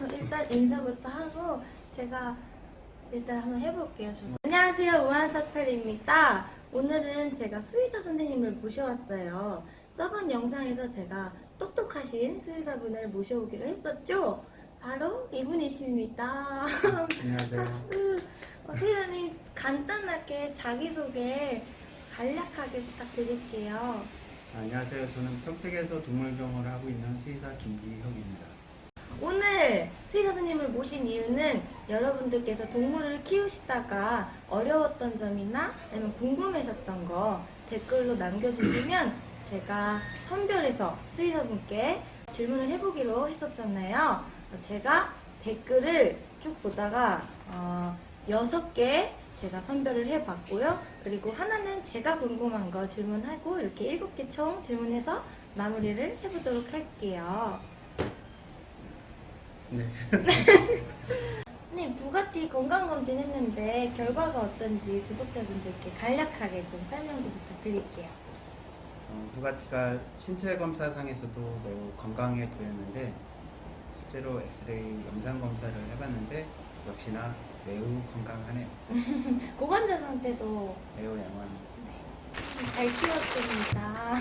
일단 인사부터 하고 제가 일단 한번 해볼게요. 안녕하세요, 우한사팔입니다. 오늘은 제가 수의사 선생님을 모셔왔어요. 저번 영상에서 제가 똑똑하신 수의사분을 모셔오기로 했었죠? 바로 이분이십니다. 안녕하세요. 박수. 수의사님 간단하게 자기소개 간략하게 부탁드릴게요. 안녕하세요. 저는 평택에서 동물병원을 하고 있는 수의사 김기형입니다. 오늘 수의사 선생님을 모신 이유는 여러분들께서 동물을 키우시다가 어려웠던 점이나 아니면 궁금하셨던 거 댓글로 남겨주시면 제가 선별해서 수의사분께 질문을 해보기로 했었잖아요. 제가 댓글을 쭉 보다가 6개 제가 선별을 해봤고요. 그리고 하나는 제가 궁금한 거 질문하고 이렇게 7개 총 질문해서 마무리를 해보도록 할게요. 네. 네, 부가티 건강검진 했는데 결과가 어떤지 구독자분들께 간략하게 좀 설명 좀 부탁드릴게요. 부가티가 신체 검사상에서도 매우 건강해 보였는데 실제로 엑스레이 영상 검사를 해봤는데 역시나 매우 건강하네요. 고관절 상태도 매우 양호합니다. 잘 키웠습니다.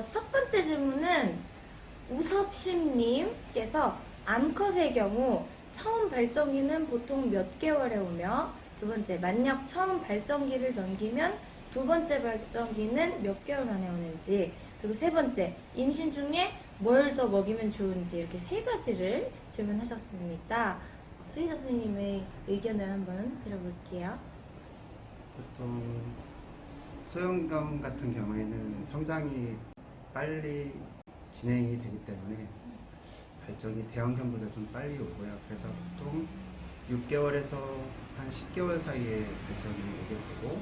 첫 번째 질문은 우섭심님께서 암컷의 경우 처음 발정기는 보통 몇 개월에 오며 두 번째 만약 처음 발정기를 넘기면 두 번째 발정기는 몇 개월 만에 오는지 그리고 세 번째 임신 중에 뭘 더 먹이면 좋은지 이렇게 세 가지를 질문하셨습니다. 수의사 선생님의 의견을 한번 들어볼게요. 보통 소형견 같은 경우에는 성장이 빨리 진행이 되기 때문에 발정이 대형견보다 좀 빨리 오고요. 그래서 보통 6개월에서 한 10개월 사이에 발정이 오게 되고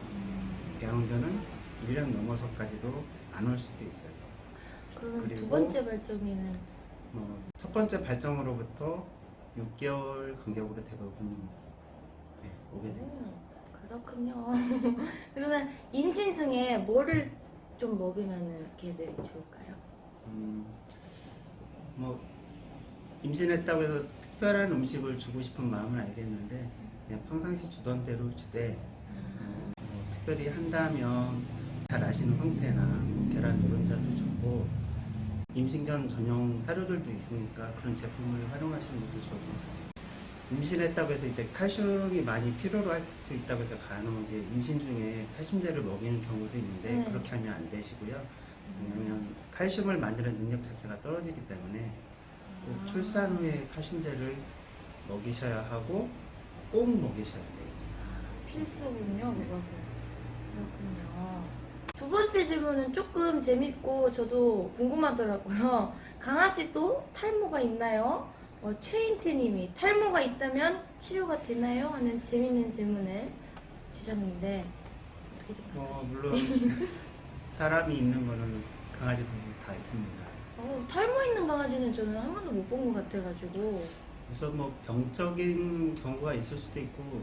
대형견은 1년 넘어서까지도 안 올 수도 있어요. 그러면 그리고 두 번째 발정기는 첫 번째 발정으로부터 6개월 간격으로 대부분 오게 됩니다. 그렇군요. 그러면 임신 중에 뭐를 좀 먹으면 개들이 좋을까요? 임신했다고 해서 특별한 음식을 주고 싶은 마음은 알겠는데 그냥 평상시 주던 대로 주되 특별히 한다면 잘 아시는 황태나 계란 노른자도 좋고 임신견 전용 사료들도 있으니까 그런 제품을 활용하시는 것도 좋을 것 같아요. 임신했다고 해서 이제 칼슘이 많이 필요로 할 수 있다고 해서 간혹 이제 임신 중에 칼슘제를 먹이는 경우도 있는데 그렇게 하면 안 되시고요. 왜냐면 칼슘을 만드는 능력 자체가 떨어지기 때문에 출산 후에 칼슘제를 먹이셔야 하고 꼭 먹이셔야 돼요. 필수군요, 그것은. 그렇군요. 두 번째 질문은 조금 재밌고 저도 궁금하더라고요. 강아지도 탈모가 있나요? 최인태님이 탈모가 있다면 치료가 되나요? 하는 재밌는 질문을 주셨는데 어떻게 생각하세요? 물론 사람이 있는 거는 강아지들도 다 있습니다. 탈모 있는 강아지는 저는 한 번도 못 본 것 같아가지고. 우선 병적인 경우가 있을 수도 있고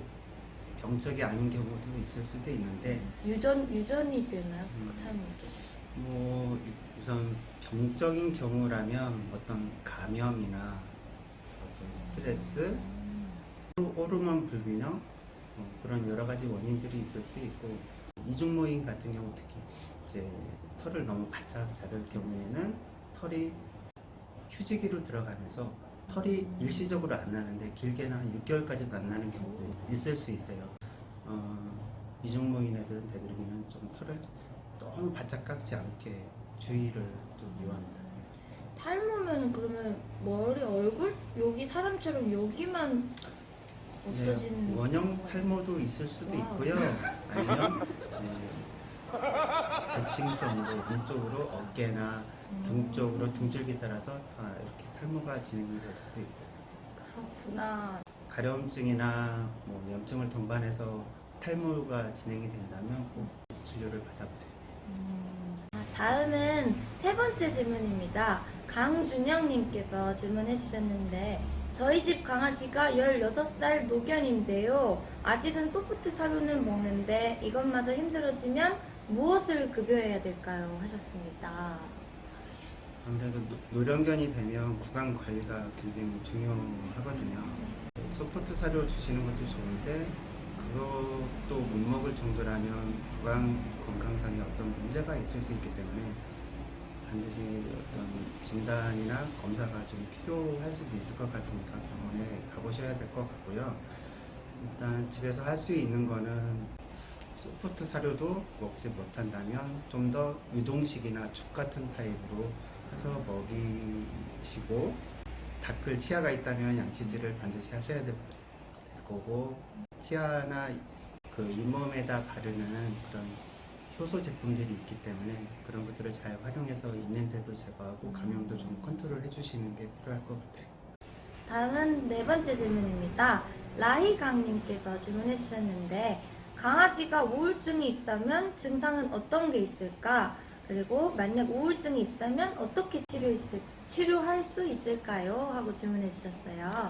병적이 아닌 경우도 있을 수도 있는데 유전이 되나요? 탈모도. 우선 병적인 경우라면 어떤 감염이나 어떤 스트레스, 호르몬 불균형 그런 여러 가지 원인들이 있을 수 있고 이중모임 같은 경우 특히 이제 털을 너무 바짝 자를 경우에는 털이 휴지기로 들어가면서 털이 일시적으로 안 나는데 길게는 한 6개월까지도 안 나는 경우도 있을 수 있어요. 이중모인 애들은 대부분 좀 털을 너무 바짝 깎지 않게 주의를 좀 요합니다. 탈모면 그러면 머리, 얼굴? 여기 사람처럼 여기만 없어지는 원형 탈모도 있을 수도 있고요. 아니면 대칭성으로 왼쪽으로 어깨나 등 쪽으로 등줄기 따라서 다 이렇게 탈모가 진행이 될 수도 있어요. 그렇구나. 가려움증이나 염증을 동반해서 탈모가 진행이 된다면 꼭 진료를 받아보세요. 다음은 세 번째 질문입니다. 강준영님께서 질문해 주셨는데 저희 집 강아지가 16살 노견인데요. 아직은 소프트 사료는 먹는데 이것마저 힘들어지면 무엇을 급여해야 될까요? 하셨습니다. 아무래도 노령견이 되면 구강 관리가 굉장히 중요하거든요. 소프트 사료 주시는 것도 좋은데 그것도 못 먹을 정도라면 구강 건강상에 어떤 문제가 있을 수 있기 때문에 반드시 어떤 진단이나 검사가 좀 필요할 수도 있을 것 같으니까 병원에 가보셔야 될 것 같고요. 일단 집에서 할 수 있는 거는 소프트 사료도 먹지 못한다면 좀 더 유동식이나 죽 같은 타입으로 해서 먹이시고, 닦을 치아가 있다면 양치질을 반드시 하셔야 될 거고, 치아나 그 잇몸에다 바르는 그런 효소 제품들이 있기 때문에 그런 것들을 잘 활용해서 입냄새도 제거하고 감염도 좀 컨트롤 해주시는 게 필요할 것 같아요. 다음은 네 번째 질문입니다. 라희강님께서 질문해 주셨는데, 강아지가 우울증이 있다면 증상은 어떤 게 있을까? 그리고 만약 우울증이 있다면 어떻게 치료할 수 있을까요? 하고 질문해 주셨어요.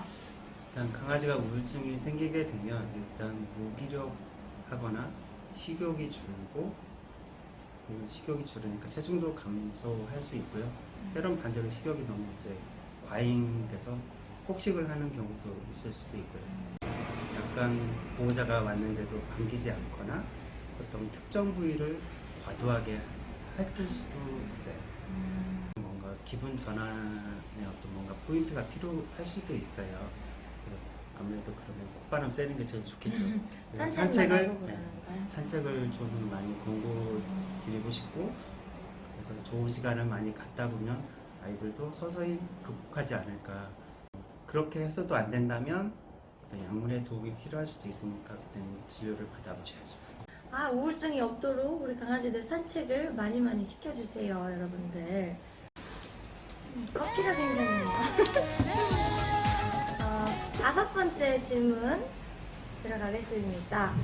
일단 강아지가 우울증이 생기게 되면 일단 무기력하거나 식욕이 줄고, 그리고 식욕이 줄으니까 체중도 감소할 수 있고요. 때론 반대로 식욕이 너무 이제 과잉돼서 폭식을 하는 경우도 있을 수도 있고요. 약간 보호자가 왔는데도 안기지 않거나 어떤 특정 부위를 과도하게 핥을 수도 있어요. 뭔가 기분 전환의 어떤 뭔가 포인트가 필요할 수도 있어요. 아무래도 그러면 콧바람 쐬는 게 제일 좋겠죠. 그래서 산책을 좀 많이 권고 드리고 싶고, 그래서 좋은 시간을 많이 갖다 보면 아이들도 서서히 극복하지 않을까. 그렇게 해서도 안 된다면 어떤 약물의 도움이 필요할 수도 있으니까 그때는 진료를 받아보셔야죠. 우울증이 없도록 우리 강아지들 산책을 많이 시켜주세요, 여러분들. 커피가 생겼네요. 다섯 번째 질문 들어가겠습니다.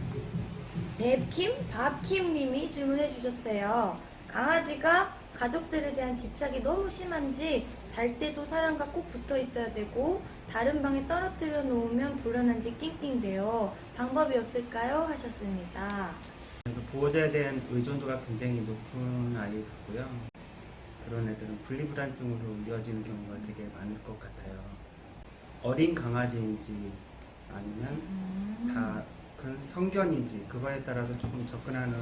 밥킴님이 질문해 주셨어요. 강아지가 가족들에 대한 집착이 너무 심한지 잘 때도 사람과 꼭 붙어 있어야 되고 다른 방에 떨어뜨려 놓으면 불안한지 낑낑대요. 방법이 없을까요? 하셨습니다. 보호자에 대한 의존도가 굉장히 높은 아이 같고요. 그런 애들은 분리불안증으로 이어지는 경우가 되게 많을 것 같아요. 어린 강아지인지 아니면 다 큰 성견인지 그거에 따라서 조금 접근하는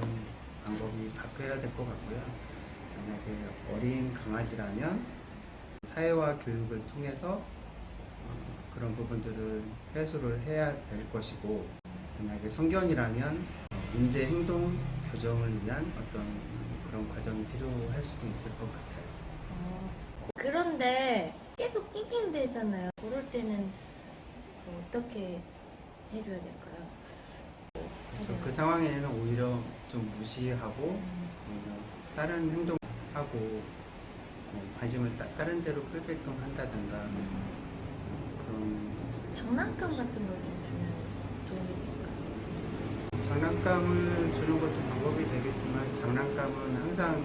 방법이 바뀌어야 될 것 같고요. 만약에 어린 강아지라면 사회화 교육을 통해서 그런 부분들을 해소를 해야 될 것이고, 만약에 성견이라면 문제 행동 교정을 위한 어떤 그런 과정이 필요할 수도 있을 것 같아요. 그런데 계속 낑낑대잖아요. 그럴 때는 어떻게 해줘야 될까요? 그렇죠. 그 상황에는 오히려 좀 무시하고 다른 행동하고 관심을 다른 데로 끌게끔 한다든가 그런 장난감 같은 걸 좀 주면 도움이 될까요? 장난감을 주는 것도 방법이 되겠지만, 장난감은 항상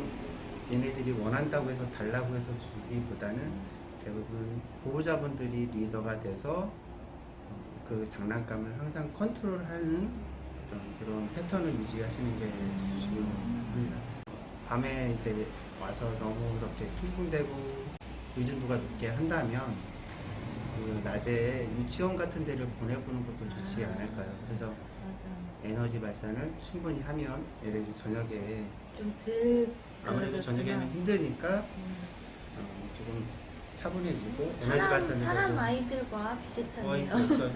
얘네들이 원한다고 해서 달라고 해서 주기보다는 대부분 보호자분들이 리더가 돼서 그 장난감을 항상 컨트롤하는 어떤 그런 패턴을 유지하시는 게 중요합니다. 밤에 이제 와서 너무 그렇게 쿵쿵대고 의존도가 높게 한다면 낮에 유치원 같은 데를 보내보는 것도 좋지 않을까요? 그래서 맞아. 에너지 발산을 충분히 하면 애들이 저녁에 좀 덜 아무래도 저녁에는 힘드니까 조금 차분해지고 에너지 발산을 사람 하고. 아이들과 비슷하네요. 그렇죠.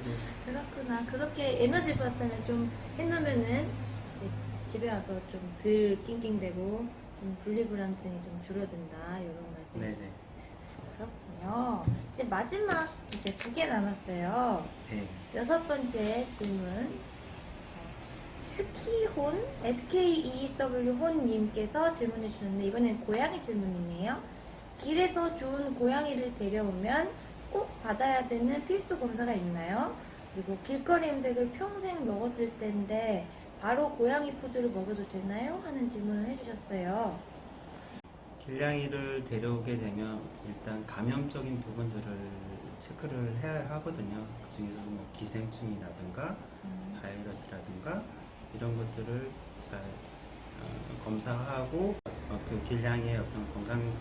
그렇구나. 그렇게 에너지 발산을 좀 해놓으면은 이제 집에 와서 좀 덜 낑낑대고 좀 분리불안증이 좀 줄어든다 이런 말씀이시죠? 네네. 그렇군요. 이제 마지막 이제 2개 남았어요. 네. 여섯 번째 질문. 스키혼 SKEW 혼님께서 질문해 주셨는데 이번엔 고양이 질문이네요. 길에서 좋은 고양이를 데려오면 꼭 받아야 되는 필수 검사가 있나요? 그리고 길거리 음식을 평생 먹었을 텐데 바로 고양이 푸드를 먹여도 되나요? 하는 질문을 해주셨어요. 길냥이를 데려오게 되면 일단 감염적인 부분들을 체크를 해야 하거든요. 그 중에서 뭐 기생충이라든가 바이러스라든가 이런 것들을 잘 검사하고 그 길냥이의 어떤 건강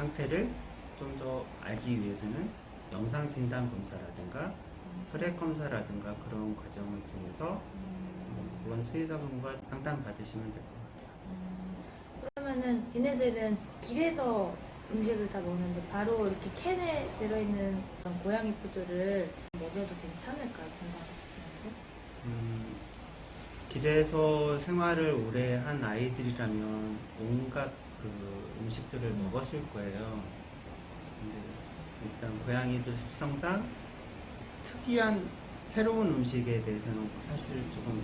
상태를 좀 더 알기 위해서는 영상 진단 검사라든가 혈액 검사라든가 그런 과정을 통해서 그건 수의사분과 상담 받으시면 될 것 같아요. 그러면은 걔네들은 길에서 음식을 다 먹는데 바로 이렇게 캔에 들어있는 그런 고양이 푸드를 먹여도 괜찮을까요? 건강한데? 길에서 생활을 오래 한 아이들이라면 온갖 그 음식들을 먹었을 거예요. 근데 일단 고양이들 습성상 특이한 새로운 음식에 대해서는 사실 조금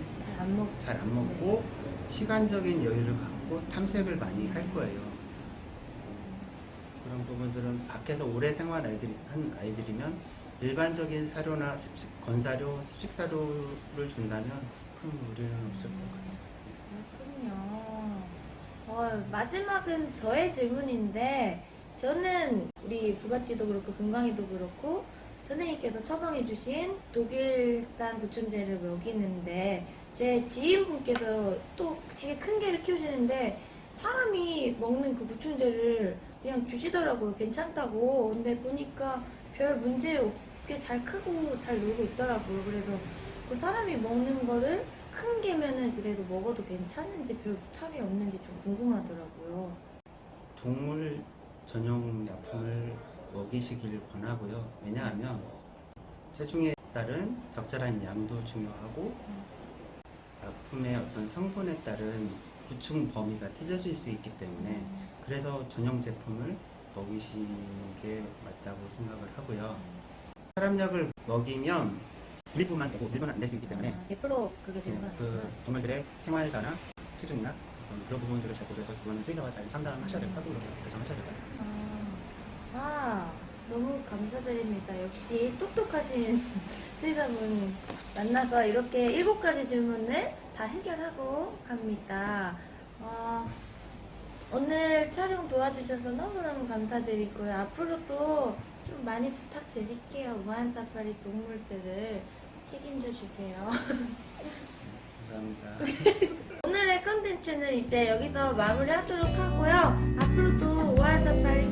잘 안 안 먹고 시간적인 여유를 갖고 탐색을 많이 할 거예요. 그래서 그런 부분들은 밖에서 오래 한 아이들이면 일반적인 사료나 건사료, 습식사료를 준다면 큰 무리는 없을 것 같아요. 그렇군요. 마지막은 저의 질문인데 저는 우리 부가티도 그렇고 금강이도 그렇고 선생님께서 처방해주신 독일산 구충제를 먹이는데 제 지인분께서 또 되게 큰 개를 키우시는데 사람이 먹는 그 구충제를 그냥 주시더라고요. 괜찮다고. 근데 보니까 별 문제 없게 잘 크고 잘 놀고 있더라고요. 그래서 그 사람이 먹는 거를 큰 개면은 그래도 먹어도 괜찮은지 별 탈이 없는지 좀 궁금하더라고요. 동물 전용 약품을 먹이시길 권하고요. 왜냐하면 체중에 따른 적절한 양도 중요하고 약품의 어떤 성분에 따른 구충 범위가 틀려질 수 있기 때문에 그래서 전용 제품을 먹이시는 게 맞다고 생각을 하고요. 사람약을 먹이면 일부만 되고 일부는 안 될 수 있기 때문에 100% 그게 되는 건 그 아니구나. 동물들의 생활사나 체중이나 그런 부분들을 잘 고려해서 그거는 수의사와 잘 상담하셔야 될 거고 그렇게 결정하셔야 될 거예요. 너무 감사드립니다. 역시 똑똑하신 수의사분 만나서 이렇게 7가지 질문을 다 해결하고 갑니다. 오늘 촬영 도와주셔서 너무너무 감사드리고요. 앞으로도 좀 많이 부탁드릴게요. 무한사파리 동물들을 책임져 주세요. 감사합니다. 오늘의 컨텐츠는 이제 여기서 마무리하도록 하고요. 앞으로도 무한사파리